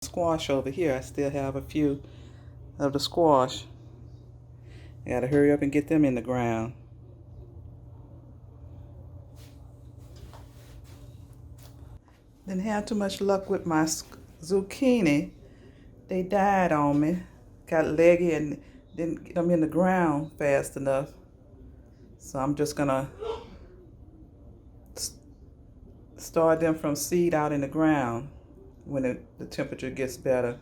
Squash over here. I still have a few of the squash. I gotta hurry up and get them in the ground. Didn't have too much luck with my zucchini. They died on me. Got leggy and didn't get them in the ground fast enough. So I'm just gonna start them from seed out in the ground when the temperature gets better.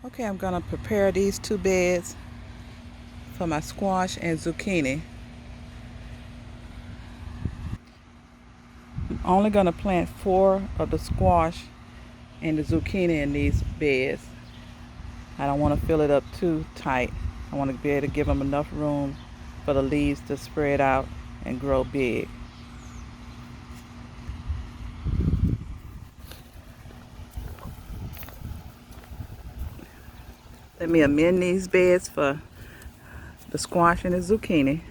Okay, I'm gonna prepare these 2 beds for my squash and zucchini. I'm only gonna plant 4 of the squash and the zucchini in these beds. I don't want to fill it up too tight. I want to be able to give them enough room for the leaves to spread out and grow big. Let me amend these beds for the squash and the zucchini.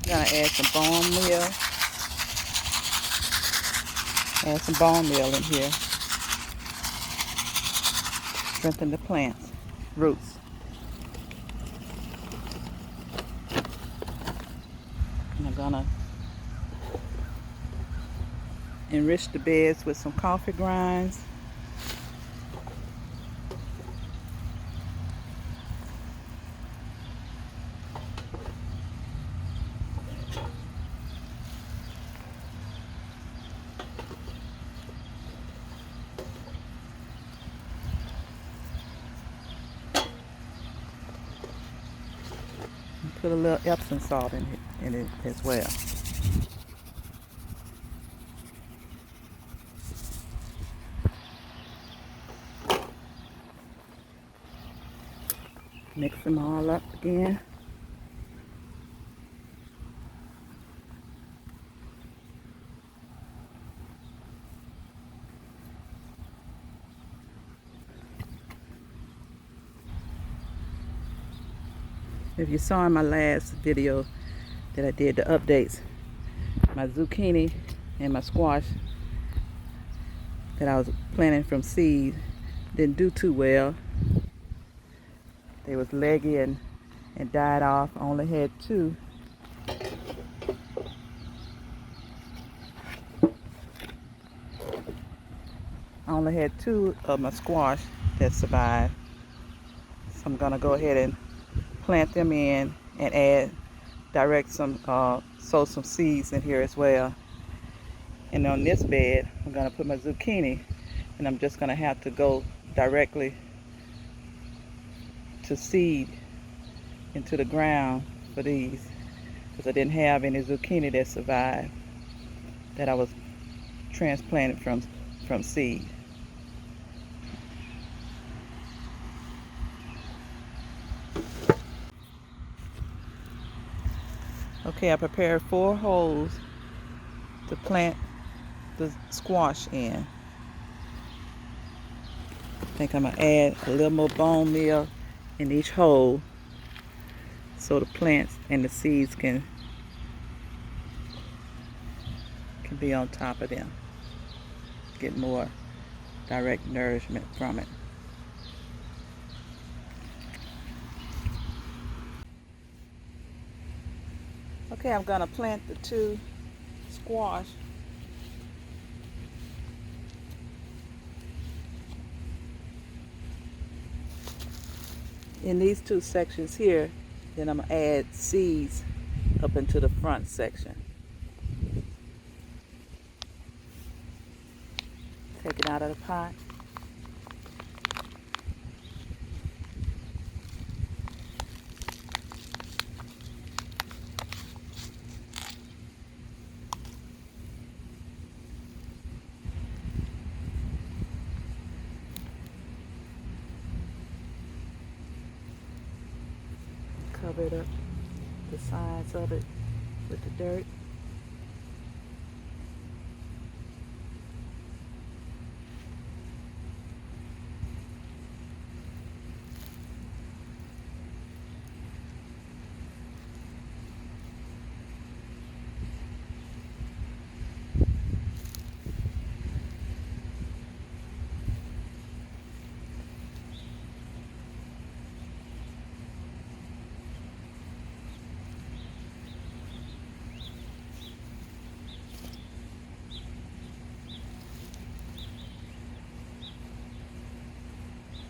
Gonna add some bone meal. Add some bone meal in here. Strengthen the plants, roots. And I'm gonna enrich the beds with some coffee grinds. Put a little Epsom salt in it as well. Mix them all up again. If you saw in my last video that I did the updates, my zucchini and my squash that I was planting from seed didn't do too well. They was leggy and died off. I only had 2. I only had 2 of my squash that survived. So I'm gonna go ahead and plant them in and sow some seeds in here as well. And on this bed, I'm gonna put my zucchini, and I'm just gonna have to go directly to seed into the ground for these, because I didn't have any zucchini that survived that I was transplanted from seed. Okay, I prepared 4 holes to plant the squash in. I think I'm gonna add a little more bone meal in each hole so the plants and the seeds can be on top of them. Get more direct nourishment from it. Okay, I'm gonna plant the 2 squash in these 2 sections here. Then I'm gonna add seeds up into the front section. Take it out of the pot. Cover it up, the sides of it with the dirt.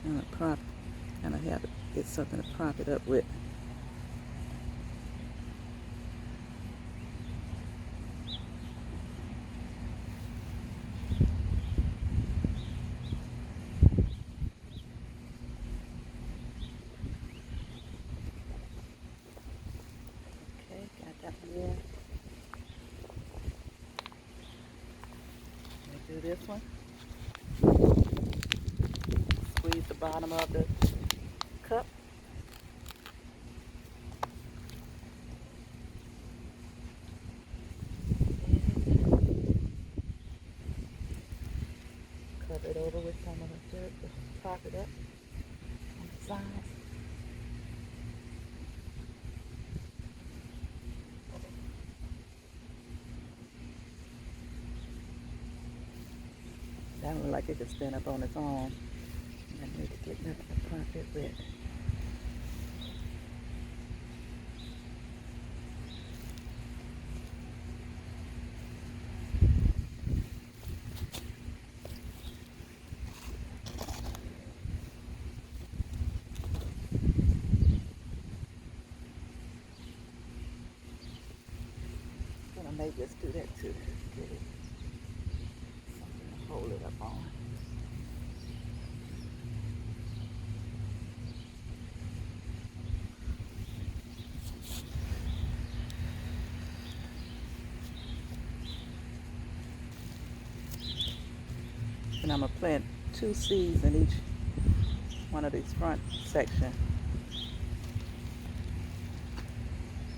And a prop, and I have to get something to prop it up with. Okay, got that one. Let me do this one. Squeeze the bottom of the cup. Cover it over with some of the dirt to prop it up on the sides. That one look like it could stand up on its own. I need to get nothing to prop it with. I may just do that too. Get it something to hold it up on. And I'm gonna plant 2 seeds in each one of these front sections.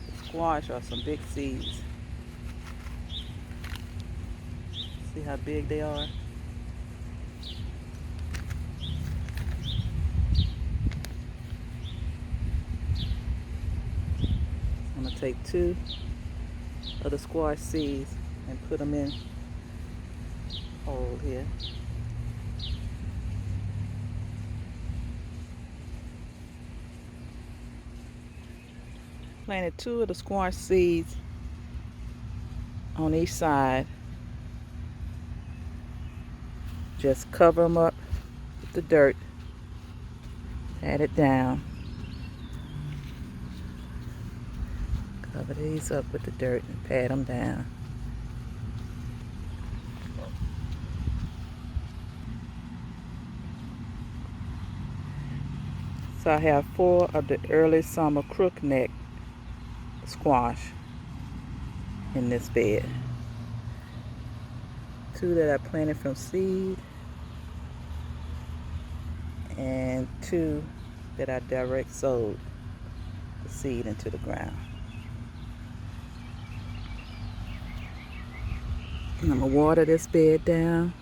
The squash are some big seeds. See how big they are? I'm gonna take 2 of the squash seeds and put them in hole here. Planted 2 of the squash seeds on each side. Just cover them up with the dirt. Pat it down. Cover these up with the dirt and pat them down. So I have 4 of the early summer crookneck squash in this bed. 2 that I planted from seed and 2 that I direct sowed the seed into the ground. And I'm gonna water this bed down.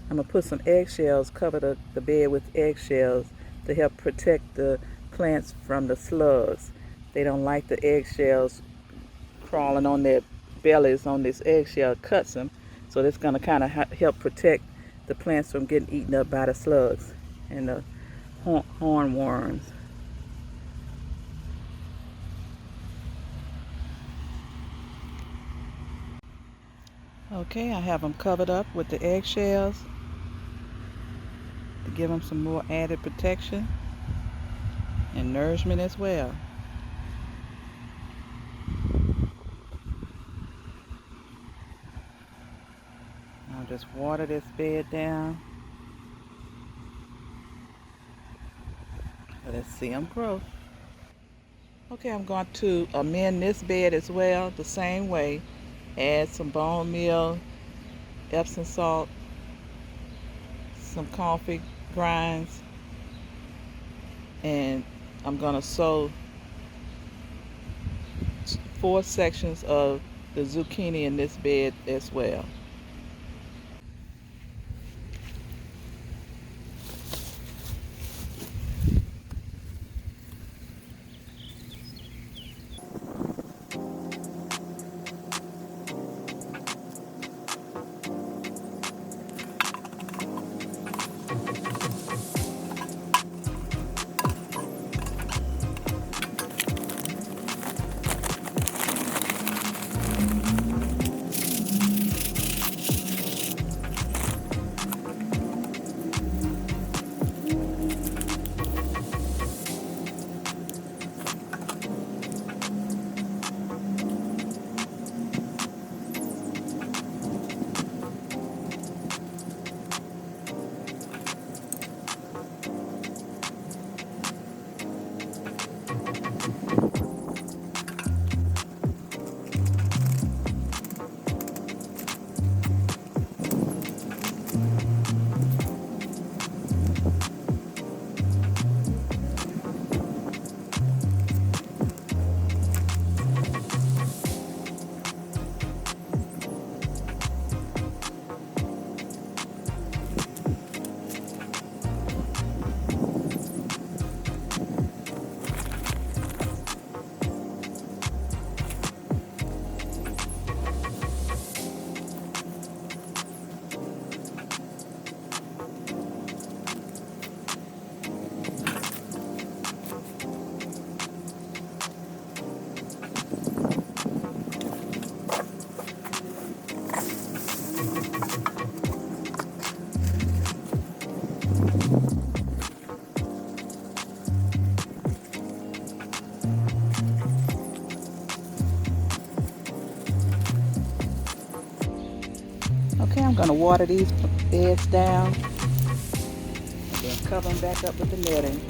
I'm gonna put some eggshells, cover the bed with eggshells to help protect the plants from the slugs. They don't like the eggshells crawling on their bellies on this eggshell, cuts them. So that's gonna kind of help protect the plants from getting eaten up by the slugs. and the hornworms. Okay, I have them covered up with the eggshells to give them some more added protection and nourishment as well. I'll just water this bed down. Let's see them grow. Okay, I'm going to amend this bed as well the same way. Add some bone meal, Epsom salt, some coffee grinds, and I'm going to sow 4 sections of the zucchini in this bed as well. Okay, I'm going to water these beds down and then cover them back up with the netting.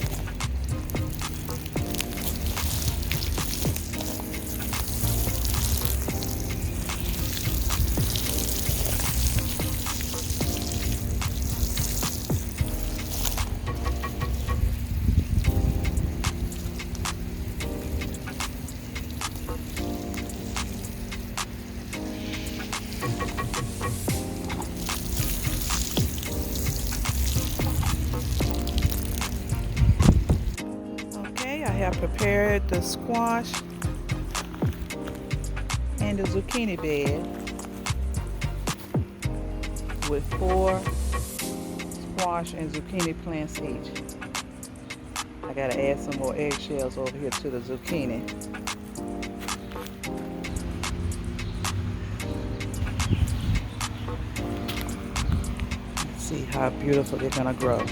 I have prepared the squash and the zucchini bed with 4 squash and zucchini plants each. I gotta add some more eggshells over here to the zucchini. Let's see how beautiful they're gonna grow.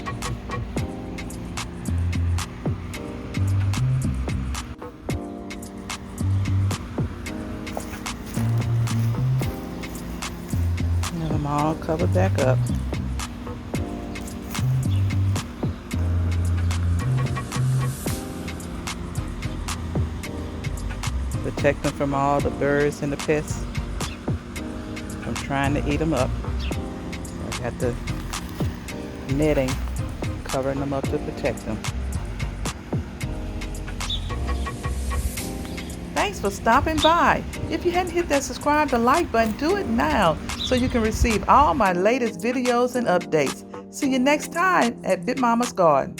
Have them all covered back up. Protect them from all the birds and the pests from trying to eat them up. So I got the netting covering them up to protect them. Thanks for stopping by. If you hadn't hit that subscribe to like button, do it now so you can receive all my latest videos and updates. See you next time at Big Mama's Garden.